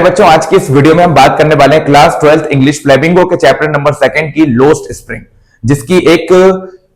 बच्चों, आज की इस वीडियो में हम बात करने वाले हैं क्लास 12th इंग्लिश फ्लेमिंगो के चैप्टर नंबर 2 की लोस्ट स्प्रिंग, जिसकी एक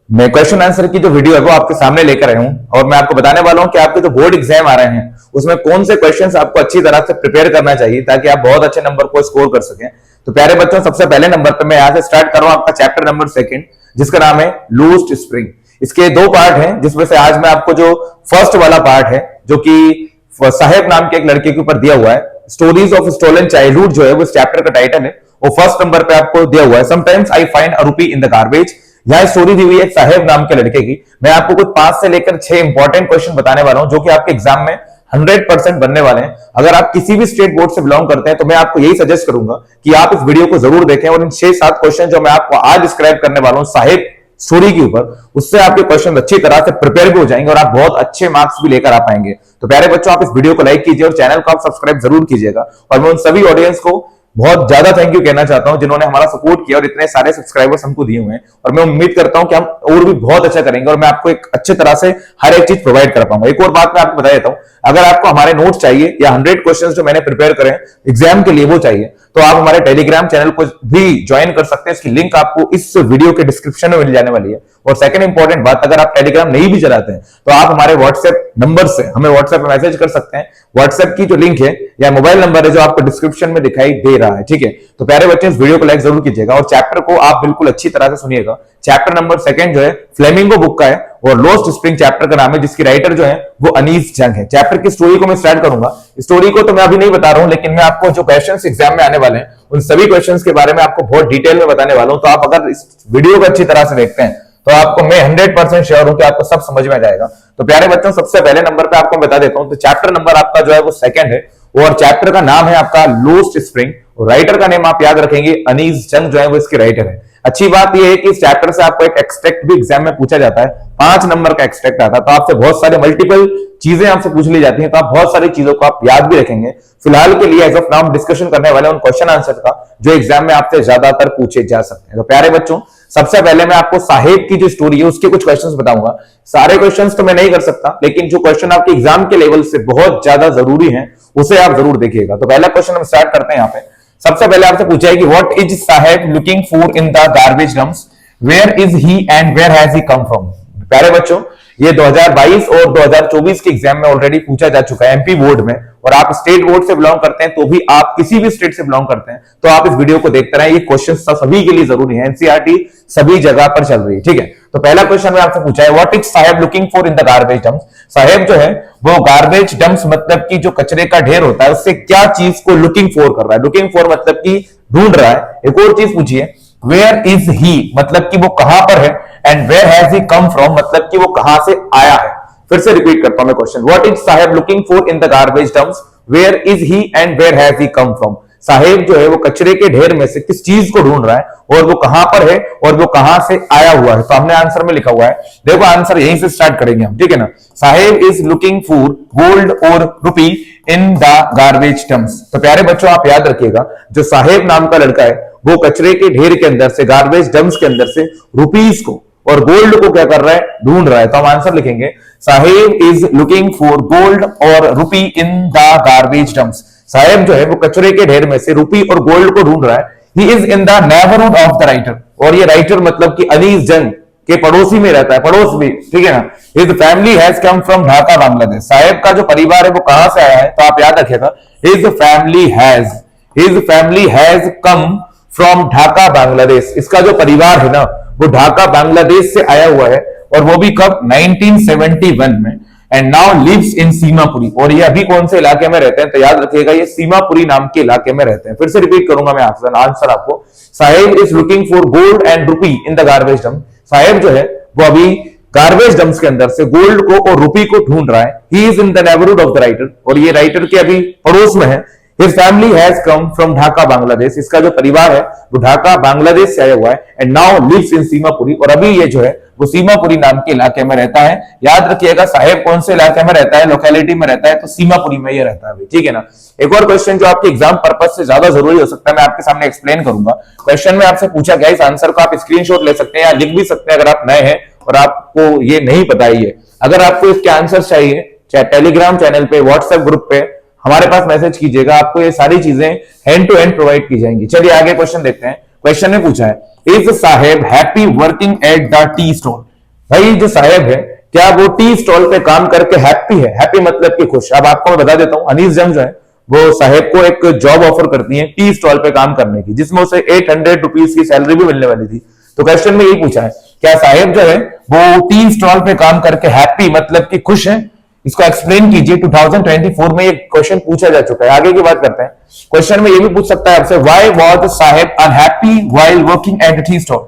मैं क्वेश्चन आंसर की जो वीडियो है वो आपके सामने लेकर आया हूं और मैं आपको बताने वाला हूं कि आपके जो बोर्ड एग्जाम आ रहे हैं उसमें कौन से क्वेश्चंस आपको अच्छी तरह से प्रिपेयर करना चाहिए ताकि आप बहुत अच्छे नंबर को स्कोर कर सकें। तो प्यारे बच्चों, सबसे पहले नंबर पर मैं यहां से स्टार्ट कर रहा हूं आपका चैप्टर नंबर 2 जिसका नाम है लोस्ट स्प्रिंग। इसके दो पार्ट हैं जिसमें से आज मैं आपको जो फर्स्ट वाला पार्ट है जो कि साहेब नाम के एक लड़के के ऊपर दिया हुआ है, स्टोरीज ऑफ स्टोलन चाइल्डहुड जो है वो इस चैप्टर का टाइटल है, वो फर्स्ट नंबर पे आपको दिया हुआ है। Sometimes I find a rupee in the garbage. यह स्टोरी दी हुई है साहेब नाम के लड़के की। मैं आपको कुछ 5 से लेकर 6 इंपॉर्टेंट क्वेश्चन बताने वाला हूं जो कि आपके एग्जाम में 100% बनने वाले हैं। अगर आप किसी भी स्टेट बोर्ड से बिलोंग करते हैं तो मैं आपको यही सजेस्ट करूंगा कि आप इस वीडियो को जरूर देखें और इन 6-7 क्वेश्चन जो मैं आपको आज डिस्क्राइब करने वाला हूं साहेब स्टोरी के ऊपर, उससे आपके क्वेश्चन अच्छी तरह से प्रिपेयर भी हो जाएंगे और आप बहुत अच्छे मार्क्स भी लेकर आ पाएंगे। तो प्यारे बच्चों, आप इस वीडियो को लाइक कीजिए और चैनल को आप सब्सक्राइब जरूर कीजिएगा। और मैं उन सभी ऑडियंस को बहुत ज्यादा थैंक यू कहना चाहता हूं जिन्होंने हमारा सपोर्ट किया और इतने सारे सब्सक्राइबर्स हमको दिए हुए हैं, और मैं उम्मीद करता हूं कि हम और भी बहुत अच्छा करेंगे और मैं आपको एक अच्छे तरह से हर एक चीज प्रोवाइड कर पाऊंगा। एक और बात मैं आपको बता देता हूं, अगर आपको हमारे नोट्स चाहिए या 100 क्वेश्चंस जो मैंने प्रिपेयर करे एग्जाम के लिए वो चाहिए तो आप हमारे टेलीग्राम चैनल को भी ज्वाइन कर सकते हैं। इसकी लिंक आपको इस वीडियो के डिस्क्रिप्शन में मिल जाने वाली है। और सेकंड इंपॉर्टेंट बात, अगर आप टेलीग्राम नहीं भी चलाते हैं तो आप हमारे व्हाट्सएप नंबर से हमें व्हाट्सएप पे मैसेज कर सकते हैं। व्हाट्सएप की जो लिंक है या मोबाइल नंबर है जो आपको डिस्क्रिप्शन में दिखाई दे रहा है, ठीक है। तो प्यारे बच्चे, इस वीडियो को लाइक जरूर कीजिएगा और चैप्टर को आप बिल्कुल अच्छी तरह से सुनिएगा। चैप्टर नंबर 2 जो है फ्लेमिंगो बुक का है और लोस्ट स्प्रिंग चैप्टर का नाम है, जिसकी राइटर जो है वो अनीस जंग है। चैप्टर की स्टोरी को मैं स्टार्ट करूंगा। स्टोरी को तो मैं अभी नहीं बता रहा हूं, लेकिन मैं आपको जो क्वेश्चंस एग्जाम में आने वाले हैं उन सभी क्वेश्चंस के बारे में आपको बहुत डिटेल में बताने वाला हूं। तो आप अगर इस वीडियो को अच्छी तरह से देखते हैं तो आपको मैं 100% श्योर हूं कि आपको सब समझ में आ जाएगा। तो प्यारे बच्चों, सबसे पहले नंबर पे आपको बता देता हूं, तो चैप्टर नंबर आपका जो है वो 2 है और चैप्टर का नाम है आपका लोस्ट स्प्रिंग और राइटर का नेम आप याद रखेंगे अनीस जंग जो है वो इसके राइटर है। अच्छी बात यह है कि इस चैप्टर से आपको एक एक्सट्रैक्ट भी एग्जाम में पूछा जाता है, 5 नंबर का एक्सट्रैक्ट आता है। तो आपसे बहुत सारे मल्टीपल चीजें आपसे पूछ ली जाती हैं, तो आप बहुत सारी चीजों को आप याद भी रखेंगे। फिलहाल के लिए एज ऑफ नाउ डिस्कशन करने वाले उन क्वेश्चन आंसर का जो एग्जाम में आपसे ज्यादातर पूछे जा सकते हैं। तो प्यारे बच्चों, सबसे पहले मैं आपको साहेब की जो स्टोरी है उसके कुछ क्वेश्चंस बताऊंगा। सारे क्वेश्चंस तो मैं नहीं कर सकता, लेकिन जो क्वेश्चन आपके एग्जाम के लेवल से बहुत ज्यादा जरूरी है उसे आप जरूर देखिएगा। तो पहला क्वेश्चन हम स्टार्ट करते हैं। यहाँ पे सबसे पहले आपसे पूछा है कि what is Saheb looking for in the garbage dumps, where is he and where has he come from. प्यारे बच्चों, ये 2022 और 2024 के एग्जाम में ऑलरेडी पूछा जा चुका है एमपी बोर्ड में, और आप स्टेट बोर्ड से बिलोंग करते हैं तो भी आप किसी भी स्टेट से बिलोंग करते हैं तो आप इस वीडियो को देखते रहें। ये क्वेश्चन सभी के लिए जरूरी है, एनसीईआरटी सभी जगह पर चल रही है, ठीक है। तो पहला क्वेश्चन में आपसे पूछा है what is Saheb looking for in the garbage dumps. Saheb जो है वो गार्बेज डंप्स मतलब कि जो कचरे का ढेर होता है उससे क्या चीज को लुकिंग फॉर कर रहा है। लुकिंग फॉर मतलब कि ढूंढ रहा है। एक और चीज पूछिए, वेयर इज ही मतलब कि वो कहां पर है, and where has he come from मतलब कि वो कहां से आया है। फिर से रिपीट करता हूं मैं question, what is Saheb looking for in the garbage dumps, where is he and where has he come from. Saheb जो है वो कचरे के ढेर में से किस चीज को ढूंढ रहा है और वो कहां पर है और वो कहां से आया हुआ है। तो हमने आंसर में लिखा हुआ है, देखो आंसर यहीं से स्टार्ट करेंगे हम, ठीक है ना। साहेब इज लुकिंग फॉर गोल्ड और रुपी इन द गार्बेज डंप्स। तो प्यारे बच्चों, आप याद रखिएगा, जो साहेब नाम का लड़का है वो कचरे के ढेर के अंदर से, गार्बेज डंप्स के अंदर से रुपीस को और गोल्ड को क्या कर रहा है, ढूंढ रहा है। तो हम आंसर लिखेंगे Saheb is looking for gold और रुपी in the garbage dumps. Saheb जो है वो कचरे के ढेर में से रुपी और गोल्ड को ढूंढ रहा है। He is in the neighbourhood of the writer, और ये राइटर मतलब कि अनीस जंग के पड़ोसी में रहता है, पड़ोस भी, ठीक है ना। His family has come from Dhaka Bangladesh. Saheb का जो परिवार है वो कहां से आया है, तो आप याद रखिएगा his family has come from Dhaka Bangladesh. इसका जो परिवार है ना वो ढाका बांग्लादेश से आया हुआ है, और वो भी कब, 1971 में। And now lives in Seemapuri, और ये अभी कौन से इलाके में रहते हैं, तो याद रखिएगा ये सीमापुरी नाम के इलाके में रहते हैं। फिर से रिपीट करूंगा मैं आंसर आपको, Saheb is looking for gold and rupee in the garbage dump. Saheb जो है वो अभी गार्बेज डंप्स के अंदर से गोल्ड को और रुपी को ढूंढ रहा है। He is in the neighbourhood of the writer, और ये राइटर के अभी पड़ोस में है। His family has come from Dhaka Bangladesh. इसका जो परिवार है वो ढाका बांग्लादेश से आया हुआ है। And now lives in Seemapuri, और अभी ये जो है वो सीमापुरी नाम के इलाके में रहता है। याद रखिएगा साहेब कौन से इलाके में रहता है, लोकेलिटी में रहता है, तो सीमापुरी में ये रहता है अभी, ठीक है ना। एक और क्वेश्चन जो आपके एग्जाम पर्पज से ज्यादा जरूरी हो सकता है, मैं आपके सामने एक्सप्लेन करूंगा। क्वेश्चन में आपसे पूछा गया, इस आंसर को आप स्क्रीनशॉट ले सकते हैं या लिख भी सकते हैं अगर आप नए हैं और आपको ये नहीं पता ही है। अगर आपको इसके आंसर चाहिए, चाहे टेलीग्राम चैनल पे, व्हाट्सएप ग्रुप पे हमारे पास मैसेज कीजिएगा, आपको ये सारी चीजें हैंड टू हैंड प्रोवाइड की जाएंगी। चलिए आगे क्वेश्चन देखते हैं। क्वेश्चन में पूछा है, is Saheb happy working at the tea stall. भाई जो साहेब है, क्या वो टी स्टॉल पे काम करके हैप्पी है? हैप्पी मतलब कि खुश। अब आपको मैं बता देता हूं, अनीस जंग जो है वो साहेब को एक जॉब ऑफर करती है टी स्टॉल पे काम करने की, जिसमें उसे 800 रुपीज की सैलरी भी मिलने वाली थी। तो क्वेश्चन में यही पूछा है, क्या साहेब जो है वो टी स्टॉल पे काम करके हैप्पी मतलब कि खुश है? इसको एक्सप्लेन कीजिए। 2024 में ये क्वेश्चन पूछा जा चुका है। आगे की बात करते हैं। क्वेश्चन में ये भी पूछ सकता है आपसे, why was Saheb unhappy while working at the tea stall.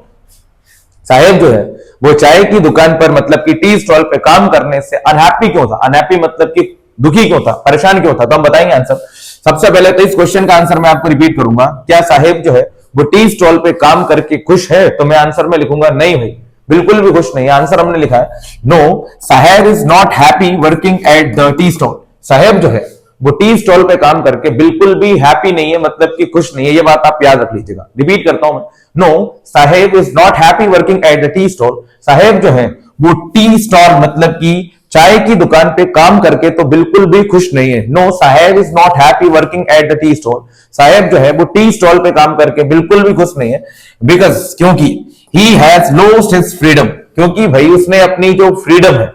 Saheb जो है वो चाय की दुकान पर मतलब कि टी स्टॉल पे काम करने से अनहैप्पी क्यों था? अनहैप्पी मतलब कि दुखी क्यों था, परेशान क्यों था? तो हम बताएंगे आंसर। सबसे पहले तो इस क्वेश्चन का आंसर मैं आपको रिपीट करूंगा, क्या साहेब जो है वो टी स्टॉल पे काम करके खुश है? तो मैं आंसर में लिखूंगा नहीं भाई, बिल्कुल भी खुश नहीं है। आंसर हमने लिखा है no, Saheb is not happy working at the tea stall. Saheb जो है वो टी स्टॉल पे काम करके बिल्कुल भी हैप्पी नहीं है, मतलब कि खुश नहीं है। ये बात आप याद रख लीजिएगा। रिपीट करता हूं मैं, no Saheb is not happy working at the tea stall. Saheb जो है वो टी स्टॉल मतलब कि चाय की दुकान पे काम करके तो बिल्कुल भी खुश नहीं है। No Saheb is not happy working at the tea stall. Saheb जो है वो टी स्टॉल पे काम करके बिल्कुल भी खुश नहीं है, बिकॉज क्योंकि ही हैज लॉस्ट हिज फ्रीडम। क्योंकि भाई उसने अपनी जो फ्रीडम है,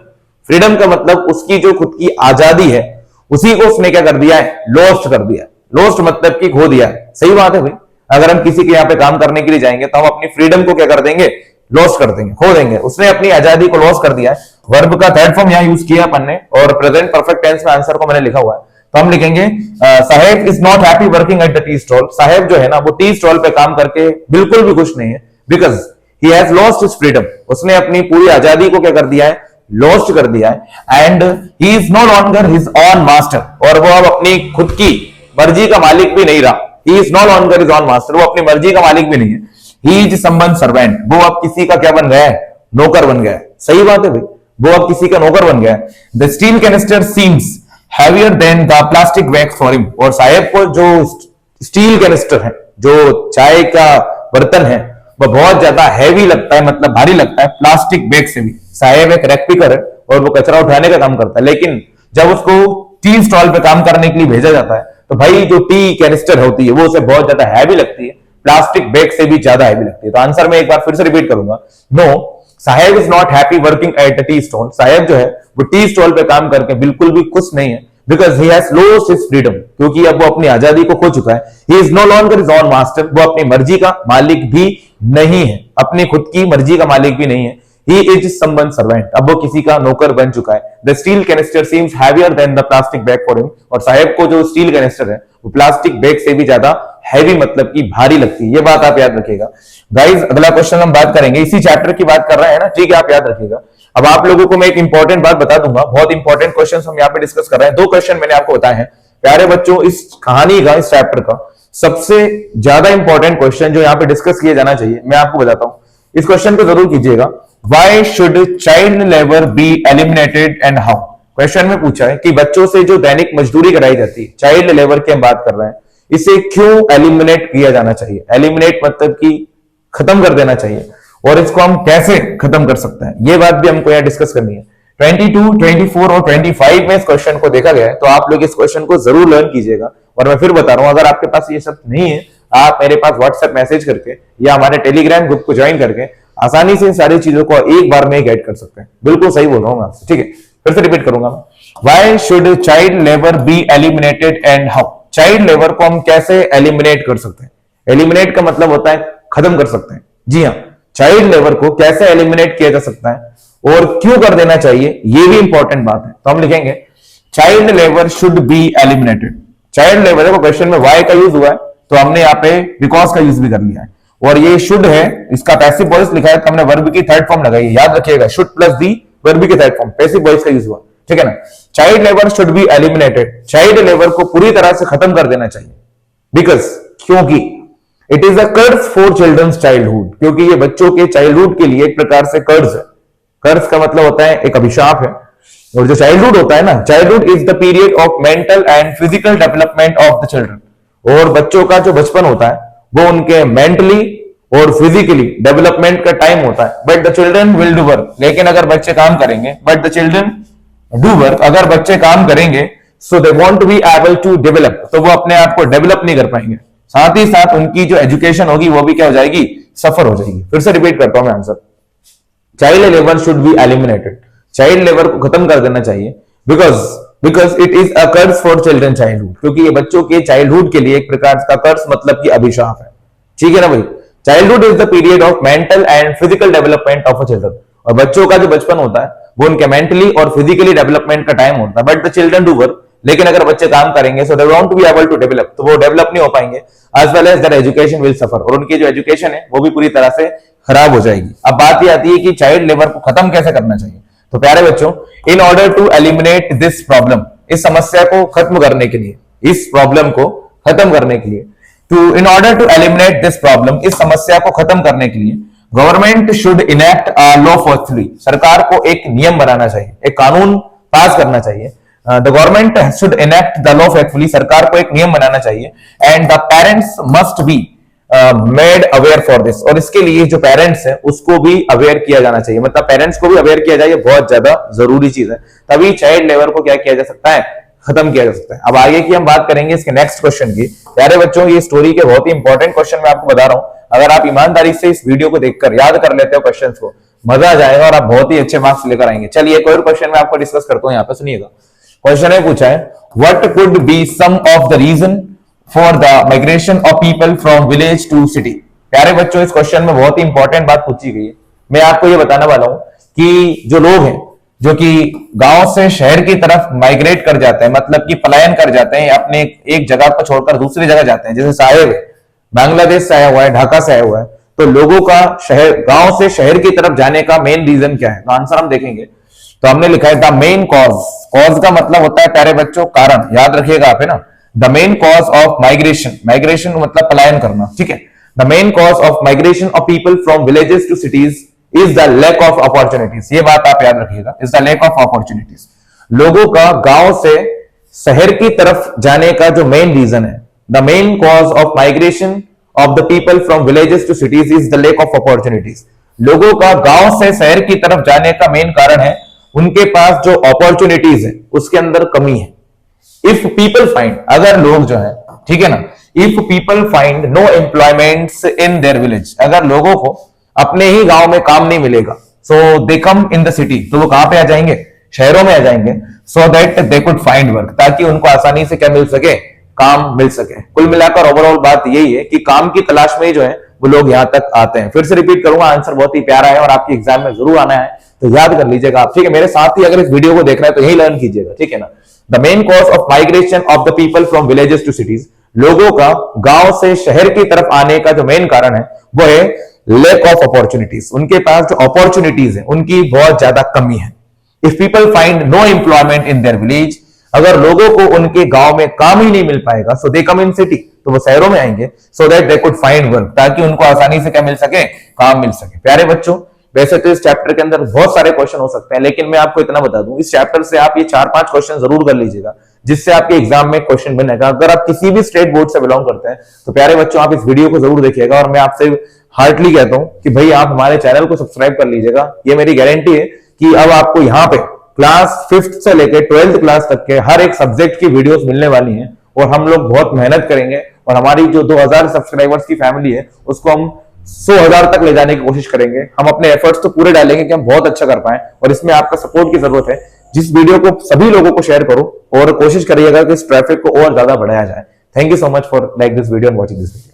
फ्रीडम का मतलब उसकी जो खुद की आजादी है, उसी को उसने क्या कर दिया है? लॉस्ट कर दिया। लॉस्ट मतलब कि खो दिया है। सही बात है भाई, अगर हम किसी के यहाँ पे काम करने के लिए जाएंगे तो हम अपनी फ्रीडम को क्या कर देंगे? लॉस कर देंगे, खो देंगे। उसने अपनी आजादी को लॉस कर दिया है। वर्ब का थर्ड फॉर्म यहाँ यूज किया अपन ने, और प्रेजेंट परफेक्ट टेंस में आंसर को मैंने लिखा हुआ है। तो हम लिखेंगे Saheb is not happy working at the tea stall. Saheb जो है ना वो टी स्टॉल पे काम करके बिल्कुल भी खुश नहीं है, because he has lost his freedom. उसने अपनी पूरी आजादी को क्या कर दिया है? लॉस्ट कर दिया है। And he is no longer his own master, और वो अब अपनी खुद की मर्जी का मालिक भी नहीं रहा। He is no longer his own master, वो अपनी मर्जी का मालिक भी नहीं है। ही इज समवन सर्वेंट, वो अब किसी का क्या बन गया है? नौकर बन गया है। सही बात है भाई, वो अब किसी का नौकर बन गया है। The steel canister seems heavier than the plastic bag for him. और साहेब को जो स्टील कैनिस्टर है, जो चाय का बर्तन है, वो बहुत ज्यादा हैवी लगता है, मतलब भारी लगता है प्लास्टिक बैग से भी। साहेब एक रैकपिकर है और वो कचरा उठाने का काम करता है, लेकिन जब उसको टी स्टॉल पे काम करने के लिए भेजा जाता है तो भाई जो टी कैनिस्टर होती है वो उसे बहुत ज्यादा हैवी लगती है, प्लास्टिक बैग से भी ज्यादा हैवी लगती है। तो आंसर में एक बार फिर से रिपीट करूंगा, no Saheb is not happy working at the tea stall. Saheb जो है वो टी स्टॉल पे काम करके बिल्कुल भी खुश नहीं है, because he has lost his freedom, क्योंकि अब वो अपनी आजादी को खो चुका है। He is no longer his own master, वो अपनी मर्जी का मालिक भी नहीं है, अपनी खुद की मर्जी का मालिक भी नहीं है। He is someone servant, अब वो किसी का नौकर बन चुका है। The steel canister seems heavier than the plastic bag for him, और साहेब को जो स्टील कैनिस्टर है वो प्लास्टिक बैग से भी ज्यादा हैवी मतलब कि भारी लगती है। ये बात आप याद रखिएगा। गाइस अगला क्वेश्चन हम बात करेंगे, इसी चैप्टर की बात कर रहे हैं ना, ठीक है, आप याद रखिएगा। अब आप लोगों को मैं एक इंपॉर्टेंट बात बता दूंगा, बहुत इंपॉर्टेंट क्वेश्चन हम यहाँ पे डिस्कस कर रहे हैं। 2 क्वेश्चन मैंने आपको बताए हैं। प्यारे बच्चों, इस कहानी का, इस चैप्टर का सबसे ज्यादा इंपॉर्टेंट क्वेश्चन जो यहाँ पे डिस्कस किया जाना चाहिए, मैं आपको बताता हूं। इस क्वेश्चन को जरूर कीजिएगा, Why should child labor be eliminated and how? Question में पूछा है कि बच्चों से जो दैनिक मजदूरी कराई जाती है, चाइल्ड लेबर की हम बात कर रहे हैं, इसे क्यों एलिमिनेट किया जाना चाहिए? एलिमिनेट मतलब कि खत्म कर देना चाहिए, और इसको हम कैसे खत्म कर सकते हैं, ये बात भी हमको यहाँ डिस्कस करनी है। 22, 24 और 25 में इस क्वेश्चन को देखा गया है, तो आप लोग इस क्वेश्चन को जरूर लर्न कीजिएगा। और मैं फिर बता रहा हूं, अगर आपके पास ये सब नहीं है, आप मेरे पास व्हाट्सएप मैसेज करके या हमारे टेलीग्राम ग्रुप को ज्वाइन करके आसानी से इन सारी चीजों को एक बार में गाइड कर सकते हैं। बिल्कुल सही बोल रहा हूं मैं आपसे, ठीक है। फिर से रिपीट करूंगा मैं, why should child labour be eliminated and how? Child labour को हम कैसे एलिमिनेट कर सकते हैं? एलिमिनेट का मतलब होता है खत्म कर सकते हैं। जी हाँ, चाइल्ड लेबर को कैसे एलिमिनेट किया जा सकता है और क्यों कर देना चाहिए, ये भी इंपॉर्टेंट बात है। तो हम लिखेंगे child labour should be eliminated. Child labour को क्वेश्चन में वाई का यूज हुआ है, तो हमने यहाँ पे बिकॉज का यूज भी कर लिया है। और ये शुड है, इसका पैसिव वॉइस लिखा है, तो हमने वर्ब की थर्ड फॉर्म लगाई है। याद रखिएगा, शुड प्लस दी वर्ब की थर्ड फॉर्म, पैसिव वॉइस का यूज हुआ, ठीक है ना। Child labour should be eliminated, child labour को पूरी तरह से खत्म कर देना चाहिए, बिकॉज क्योंकि इट इज अ कर्ज फॉर चिल्ड्रंस चाइल्डहुड, क्योंकि ये बच्चों के चाइल्डहुड के लिए एक प्रकार से कर्ज है। कर्ज का मतलब होता है एक अभिशाप है। और जो चाइल्डहुड होता है ना, childhood is the period of mental and physical development of the children. और बच्चों का जो बचपन होता है वो उनके मेंटली और फिजिकली डेवलपमेंट का टाइम होता है। But the children will do work, लेकिन अगर बच्चे काम करेंगे, but the children do work, अगर बच्चे काम करेंगे, so they want to be able to develop, तो वो अपने आप को डेवलप नहीं कर पाएंगे, साथ ही साथ उनकी जो एजुकेशन होगी वो भी क्या हो जाएगी, सफर हो जाएगी। फिर से रिपीट करता हूं मैं answer, child labour should be eliminated, child labour को खत्म कर देना चाहिए, because it is a curse for children childhood, क्योंकि ये बच्चों के चाइल्डहुड के लिए एक प्रकार का कर्स मतलब कि अभिशाप है, ठीक है ना भाई। Childhood is the period of mental and physical development of a children, और बच्चों का जो बचपन होता है वो उनके मेंटली और फिजिकली डेवलपमेंट का टाइम होता है, but the children do work, लेकिन अगर बच्चे काम करेंगे so they want to be able to develop, तो वो डेवलप नहीं हो पाएंगे, as well as their education will suffer, और उनकी जो एजुकेशन है वो भी पूरी तरह से खराब हो जाएगी। अब बात ये आती है कि चाइल्ड लेबर को खत्म कैसे करना चाहिए। तो प्यारे बच्चों, in order to eliminate this problem, इस समस्या को खत्म करने के लिए, इस प्रॉब्लम को खत्म करने के लिए, in order to eliminate this problem, इस समस्या को खत्म करने के लिए government should enact a law forcefully, सरकार को एक नियम बनाना चाहिए, एक कानून पास करना चाहिए। The government should enact the law forcefully, सरकार को एक नियम बनाना चाहिए, and the parents must be made aware for this, और इसके लिए जो पेरेंट्स है उसको भी अवेयर किया जाना चाहिए, मतलब पेरेंट्स को भी अवेयर किया जाए, बहुत ज्यादा जरूरी चीज है, तभी चाइल्ड लेबर को क्या किया जा सकता है, खत्म किया जा सकता है। अब आगे की हम बात करेंगे इसके नेक्स्ट क्वेश्चन की। प्यारे बच्चों, ये स्टोरी के बहुत ही इंपॉर्टेंट क्वेश्चन मैं आपको बता रहा हूं, अगर आप ईमानदारी से इस वीडियो को देखकर याद कर लेते हो क्वेश्चंस को, मजा आ जाएगा और आप बहुत ही अच्छे मार्क्स लेकर आएंगे। चलिए एक और क्वेश्चन मैं आपको डिस्कस करता हूं, यहाँ पे सुनिएगा। क्वेश्चन है पूछा है, what could be some of the reason for the migration of people from village to city. प्यारे बच्चों, इस क्वेश्चन में बहुत ही इंपॉर्टेंट बात पूछी गई है। मैं आपको ये बताने वाला हूं कि जो लोग हैं जो कि गांव से शहर की तरफ माइग्रेट कर जाते हैं, मतलब कि पलायन कर जाते हैं, अपने एक जगह को छोड़कर दूसरी जगह जाते हैं, जैसे साहेब बांग्लादेश से आया हुआ है, ढाका से आया हुआ है, तो लोगों का शहर, गांव से शहर की तरफ जाने का मेन रीजन क्या है, तो आंसर हम देखेंगे। तो हमने लिखा है द मेन कॉज, कॉज का मतलब होता है प्यारे बच्चों कारण, याद रखिएगा आप, है ना। The main cause of migration, migration मतलब पलायन करना, ठीक है। The main cause of migration of people from villages to cities is the lack of opportunities, ये बात आप याद रखिएगा, is the lack of opportunities. लोगों का गांव से शहर की तरफ जाने का जो मेन रीजन है, the main cause of migration of the people from villages to cities is the lack of opportunities. लोगों का गांव से शहर की तरफ जाने का मेन कारण है उनके पास जो अपॉर्चुनिटीज है उसके अंदर कमी है। इफ पीपल फाइंड, अगर लोग जो है, ठीक है ना, if people find no employments in their village, अगर लोगों को अपने ही गांव में काम नहीं मिलेगा, सो दे कम इन द सिटी, तो वो कहां पे आ जाएंगे, शहरों में आ जाएंगे, so that they could find work, ताकि उनको आसानी से क्या मिल सके, काम मिल सके। कुल मिलाकर ओवरऑल बात यही है कि काम की तलाश में ही जो है वो लोग यहां तक आते हैं। फिर से रिपीट करूंगा, आंसर बहुत ही प्यारा है और आपके एग्जाम में जरूर आना है, तो याद कर लीजिएगा आप, ठीक है। मेरे साथ ही अगर इस वीडियो को देख रहे हैं तो यही लर्न कीजिएगा, ठीक है ना। The main cause of migration of the people from villages to cities, लोगों का गांव से शहर की तरफ आने का जो मेन कारण है वो है लैक ऑफ अपॉर्चुनिटीज, उनके पास जो अपॉर्चुनिटीज है उनकी बहुत ज्यादा कमी है। If people find know employment in their village, अगर लोगों को उनके गांव में काम ही नहीं मिल पाएगा, सो दे कम इन सिटी, तो वो शहरों में आएंगे, so that they could find work, ताकि उनको आसानी से क्या मिल सके, काम मिल सके। प्यारे बच्चों, वैसे तो इस चैप्टर के अंदर बहुत सारे क्वेश्चन हो सकते हैं, लेकिन मैं आपको इतना बता दूं, इस चैप्टर से आप ये 4-5 क्वेश्चन जरूर कर लीजिएगा, जिससे आपके एग्जाम में क्वेश्चन बनेगा। अगर आप किसी भी स्टेट बोर्ड से बिलोंग करते हैं तो प्यारे बच्चों आप इस वीडियो को जरूर देखिएगा, और मैं आपसे हार्टली कहता हूं कि भाई आप हमारे चैनल को सब्सक्राइब कर लीजिएगा। ये मेरी गारंटी है कि अब आपको यहाँ पे क्लास 5th से लेकर 12th क्लास तक के हर एक सब्जेक्ट की वीडियोस मिलने वाली हैं, और हम लोग बहुत मेहनत करेंगे, और हमारी जो 2000 सब्सक्राइबर्स की फैमिली है उसको हम 100,000 तक ले जाने की कोशिश करेंगे। हम अपने एफर्ट्स तो पूरे डालेंगे कि हम बहुत अच्छा कर पाए, और इसमें आपका सपोर्ट की जरूरत है। जिस वीडियो को सभी लोगों को शेयर करो और कोशिश करिएगा कि इस ट्रैफिक को और ज्यादा बढ़ाया जाए। Thank you so much for like this video and watching this video.